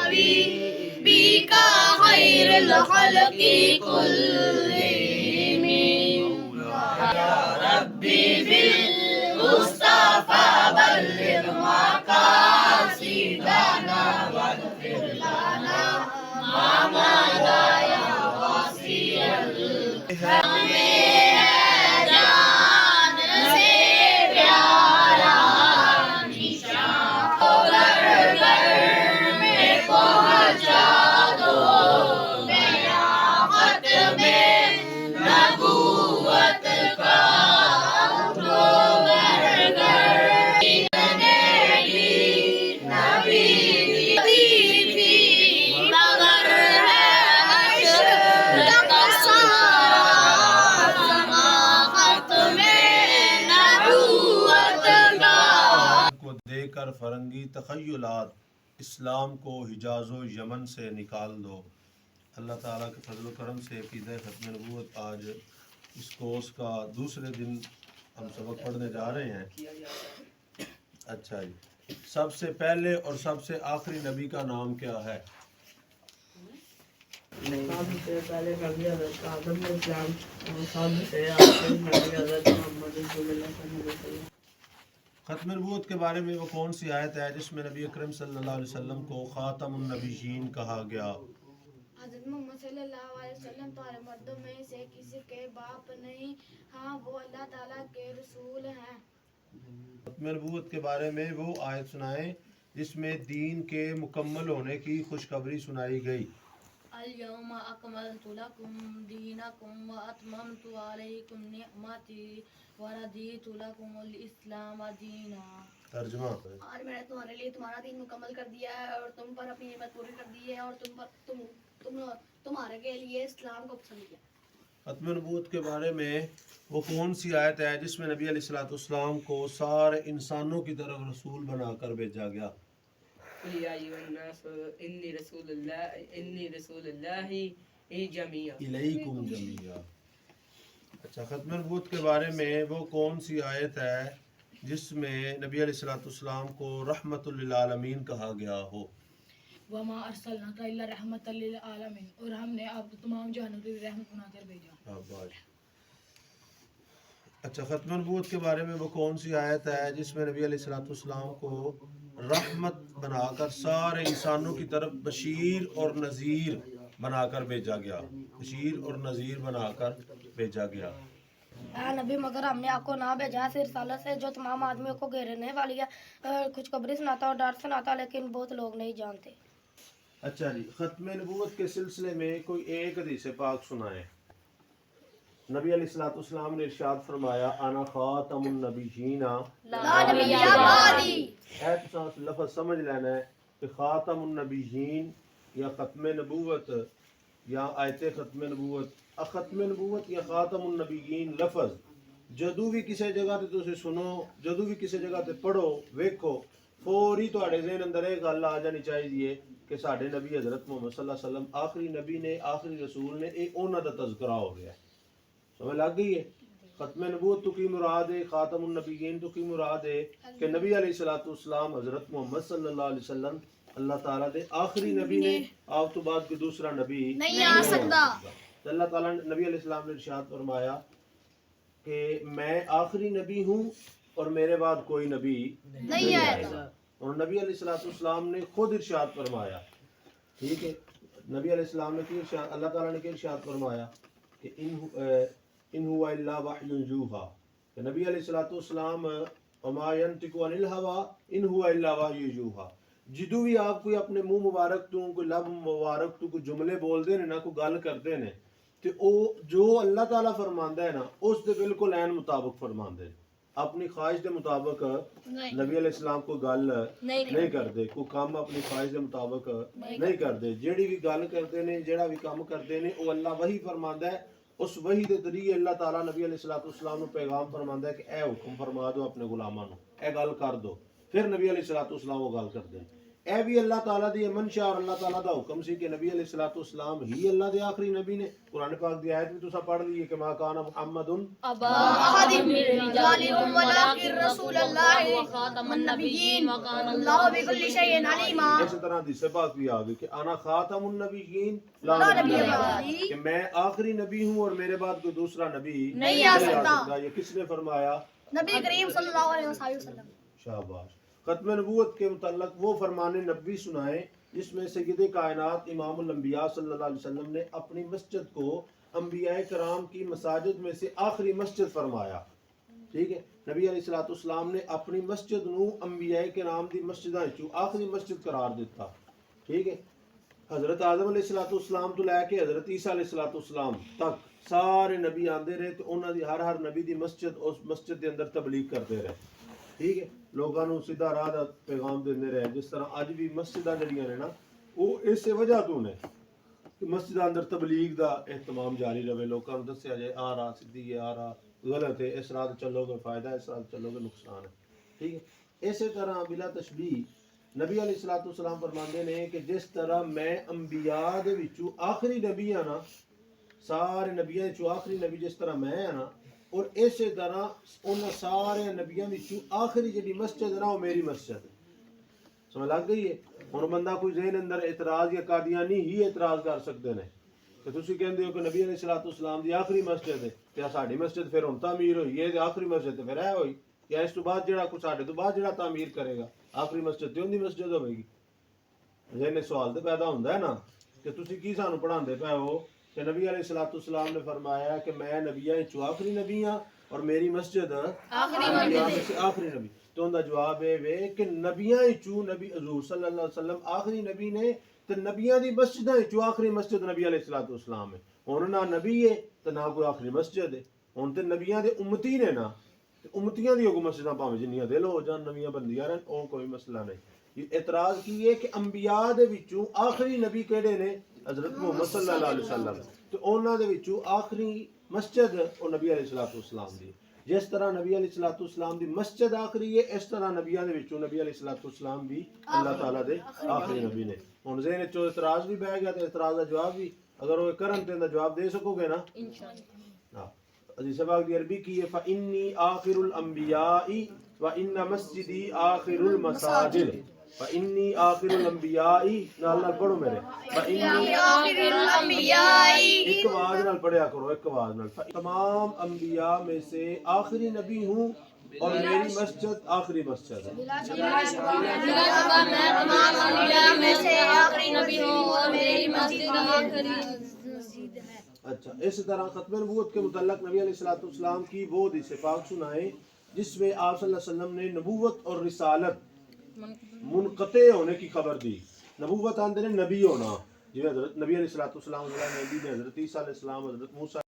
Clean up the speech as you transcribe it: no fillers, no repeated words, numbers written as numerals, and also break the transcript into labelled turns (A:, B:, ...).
A: حبيبك خير الخلق كلهم يا ربي بالمصطفى بلغ مقاصدنا واغفر لنا ما مضى يا واسع الكرم جان سے پیارا نشان گھر گھر میں پہنچا دو میرا ختم نبوت کا تو گھر گھر نبی تھی مگر ہے اشرق سارا ختم نبوت کا
B: کو دے کر فرنگی تخیلات اسلام کو حجاز و یمن سے نکال دو۔ اللہ تعالیٰ کے فضل و کرم سے عقیدہ ختم نبوت آج اس کورس کا دوسرے دن ہم سبق پڑھنے جا رہے ہیں۔ اچھا جی، سب سے پہلے اور سب سے آخری نبی کا نام کیا ہے؟
C: سب سے پہلے نبی حضرت آدم علیہ السلام اور سب سے آخری نبی حضرت محمد رسول اللہ صلی اللہ علیہ وسلم۔
B: ختم نبوت کے بارے میں وہ کون سی آیت ہے جس میں نبی اکرم صلی اللہ علیہ وسلم کو خاتم النبیین کہا گیا؟
D: حضرت محمد صلی اللہ علیہ وسلم تمہارے مردوں میں سے کسی کے باپ نہیں، ہاں وہ اللہ تعالیٰ کے رسول ہیں۔
B: ختم نبوت کے بارے میں وہ آیت سنائیں جس میں دین کے مکمل ہونے کی خوشخبری سنائی گئی۔
A: اليوم أكملت لكم دينكم وأتممت عليكم نعمتي ورضيت لكم الإسلام دينا۔
B: ترجمہ
D: اور میں نے تمہارے لیے تمہارا دین مکمل کر دیا ہے اور تم پر اپنی نعمت پوری کر دی ہے اور تمہارے کے لیے اسلام کو پسند کیا۔
B: ختم نبوت کے بارے میں وہ کون سی آیت ہے جس میں نبی علیہ السلام کو سارے انسانوں کی طرف رسول بنا کر بھیجا گیا؟
C: یا ایھا الناس انی رسول اللہ جمیعا
B: الیکم جمیعا۔ اچھا، ختم نبوت کے بارے میں وہ کون سی آیت ہے جس میں نبی علیہ السلام کو رحمت للعالمین کہا گیا ہو؟
E: وما ارسلناک الا رحمت للعالمین، اور ہم نے آپ کو تمام جہانوں کی رحمت بنا کر بھیجا۔
B: اچھا، ختم نبوت کے بارے میں وہ کون سی آیت ہے جس میں نبی علیہ السلام کو رحمت بنا کر سارے انسانوں کی طرف بشیر اور نذیر بنا کر بھیجا گیا؟ بشیر اور نذیر بنا کر بھیجا گیا۔
D: اے نبی، مگر ہم نے آپ کو نہ بھیجا ہے صرف رسالت سے جو تمام آدمیوں کو گھیرنے والی ہے، خوشخبری سناتا اور ڈر سناتا، لیکن بہت لوگ نہیں جانتے۔
B: اچھا جی، ختم نبوت کے سلسلے میں کوئی ایک حدیث پاک سنائیں۔ نبی علیہ السلام نے ارشاد فرمایا انا خاتم النبیین
D: لا نبی بعدی۔
B: اے تو لفظ سمجھ لینا ہے کہ خاتم النبیین یا ختم نبوت یا آیت ختم نبوت، ختم نبوت یا خاتم النبیین لفظ جدو بھی کسی جگہ تے تسی سنو، جدو بھی کسی جگہ تے پڑھو ویکھو، فوری تہاڈے ذہن اندر یہ گل آ جانی چاہیے کہ ساڈے نبی حضرت محمد صلی اللہ علیہ وسلم آخری نبی نے، آخری رسول نے، یہ انہاں دا تذکرہ ہو گیا ہے۔ سمجھ لگ گئی ہے؟ ختم نبوت تو کی مراد ہے، خاتم النبیین تو کی مراد ہے کہ نبی علیہ السلام حضرت محمد صلی اللہ علیہ وسلم اللہ تعالیٰ دے آخری نبی نے، آپ تو بعد کوئی دوسرا نبی
D: نہیں آ سکتا۔
B: تو اللہ تعالیٰ نے نبی علیہ السلام نے ارشاد فرمایا کہ میں آخری نبی ہوں اور میرے بعد کوئی نبی نہیں آئے گا۔ اور نبی علیہ السلام نے خود ارشاد فرمایا، ٹھیک ہے، نبی علیہ السلام نے کی ارشاد، اللہ تعالیٰ نے کی ارشاد فرمایا کہ ان هو الا وحی یوحی، کہ نبی علیہ السلام وما ینطق عن الہوی ان هو الا وحی یوحی، جدو بھی آپ کوئی اپنے منہ مبارک تو کوئی لب مبارک تو کوئی جملے بول دے نا، کوئی گل کرتے نے، تو او جو اللہ تعالیٰ فرماندا ہے نا اس دے بالکل عین مطابق فرماندے ہیں۔ اپنی خواہش دے مطابق نبی علیہ السلام کو گل نہیں کرتے، کوئی کام اپنی خواہش دے مطابق نہیں کرتے، جیڑی بھی گل کرتے نے، جیڑا بھی کام کرتے نے، وہ اللہ وہی فرماندا ہے، اس وحی دے ذریعے اللہ تعالیٰ نبی علیہ السلام کو پیغام فرماندا ہے کہ اے حکم فرما دو اپنے غلاماں نو، اے گل کر دو، پھر نبی علیہ السلام وہ گل کرتے ہیں۔ اے بھی اللہ تعالیٰ دی منشا اور اللہ تعالیٰ دا حکم سی کہ نبی علیہ الصلوۃ والسلام ہی اللہ دے آخری نبی نے. قرآن پاک دی آیت بھی تسا پڑھ لی کہ ما کان محمد
A: ابا احد من رجالکم ولکن رسول اللہ وخاتم النبیین وکان اللہ بكل شیء علیما.
B: اسی طرح حدیث پاک بھی آ گئی کہ انا خاتم النبیین لا نبی بعدی، کہ میں آخری نبی ہوں اور میرے بعد کوئی دوسرا نبی
A: نہیں آ سکتا.
B: یہ کس نے فرمایا؟
D: نبی کریم صلی اللہ علیہ وسلم.
B: شاباش. ختم نبوت کے متعلق وہ فرمان نبوی سنائے جس میں سید کائنات امام الانبیاء صلی اللہ علیہ وسلم نے اپنی مسجد کو انبیاء کرام کی مساجد میں سے آخری مسجد فرمایا. ٹھیک ہے. نبی علیہ الصلوۃ والسلام نے اپنی مسجد نو انبیاء کرام دی مسجداں وچوں آخری مسجد قرار دیتا. ٹھیک ہے. حضرت آدم علیہ الصلوۃ والسلام تو لے کے حضرت عیسیٰ علیہ الصلوۃ والسلام تک سارے نبی آندے رہے تو انہاں دی ہر نبی دی مسجد اس مسجد دے اندر تبلیغ کرتے رہے. ٹھیک ہے. لوگوں نو سیدھا راہ دا پیغام دیندے رہے. جس طرح اج بھی مسجداں جڑیاں نے نا وہ اس وجہ تو نے کہ مسجداں اندر تبلیغ دا اہتمام جاری رہے. لوکاں نو دسیا جائے آ راہ سیدھی ہے، آ راہ غلط ہے، اس راہ چلو گے فائدہ ہے، اس راہ چلو گے نقصان ہے. ٹھیک ہے. اسی طرح بلا تشبیہ نبی علیہ الصلوۃ والسلام فرماندے نے کہ جس طرح میں انبیاء دے وچوں آخری نبی ہاں نا، سارے نبیاں وچوں آخری نبی جس طرح میں ہاں نا، اور اسی طرح انہاں سارے نبیاں وچوں آخری جڑی مسجد ہے نا وہ میری مسجد ہے. سمجھ لگ گئی ہے. ہن بندہ کوئی ذہن اندر اعتراض یا قادیانی ہی اعتراض کر سکتے ہیں کہ تسی کہندے ہو کہ نبی علیہ الصلوۃ والسلام دی آخری مسجد ہے تے ساڈی مسجد پھر ہن تعمیر ہوئی ہے تے آخری مسجد تے پھر ہے ہوئی، یا اس تو بعد جڑا کوئی ساڈے تو بعد جڑا تعمیر کرے گا آخری مسجد تے اون دی مسجد ہوے گی. ذہن سوال تے پیدا ہوندا ہے نا کہ تسی کی سانو پڑھاندے پے ہو کہ نبی علیہ الصلوۃ والسلام نے فرمایا کہ میں نبیاں وچوں آخری نبی ہاں اور میری مسجد آخری نبی. تو ان دا جواب ہے کہ نبیاں وچوں نبی حضور صلی اللہ علیہ وسلم آخری نبی نے تے نبیاں دی مسجداں وچوں آخری مسجد نبی علیہ الصلوۃ والسلام ہے. ہن نہ نبی ہے تے نہ کوئی آخری مسجد ہے. ہن تے نبیاں دے امتی نے نا تے امتیاں دی کو مسجداں پاویں جنیاں دل ہو جان نویاں بندیاں رہن او کوئی مسئلہ نہیں. یہ اعتراض کی ہے کہ انبیاء دے وچوں آخری نبی کیڑے نے؟ حضرت محمد صلی اللہ علیہ وسلم. تو انہاں دے وچوں آخری مسجد او نبی علیہ الصلوۃ والسلام دی. جس طرح نبی علیہ الصلوۃ والسلام دی مسجد آخری ہے اس طرح نبیاں دے وچوں نبی علیہ الصلوۃ والسلام بھی اللہ تعالیٰ دے آخری نبی نے. ہن ذہن وچ اعتراض بھی بہ گیا تے اعتراض دا جواب بھی اگر وہ کرن تے دا جواب دے سکو گے نا انشاءاللہ. حدیث پاک دی عربی کی ہے فإنی آخر الانبیاء وإن مسجدی آخر المساجد. فإنی آخر الانبیاء نال نال پڑھو میرے فإنی
A: آخر الانبیاء.
B: ایک آواز نال پڑھیا کرو ایک آواز نال. تمام انبیاء میں سے آخری نبی ہوں اور میری مسجد آخری مسجد ہے.
A: میں تمام انبیاء میں سے آخری نبی ہوں اور میری مسجد آخری مسجد ہے.
B: اچھا. اسی طرح ختم نبوت کے متعلق نبی علیہ الصلوۃ والسلام کی وہ حدیث پاک سنائے جس میں آپ صلی اللہ علیہ وسلم نے نبوت اور رسالت منقطع ہونے کی خبر دی. نبوت آندے نے نبی ہونا، جی حضرت نبی علیہ الصلوۃ والسلام نے حضرت عیسیٰ علیہ السلام، حضرت موسیٰ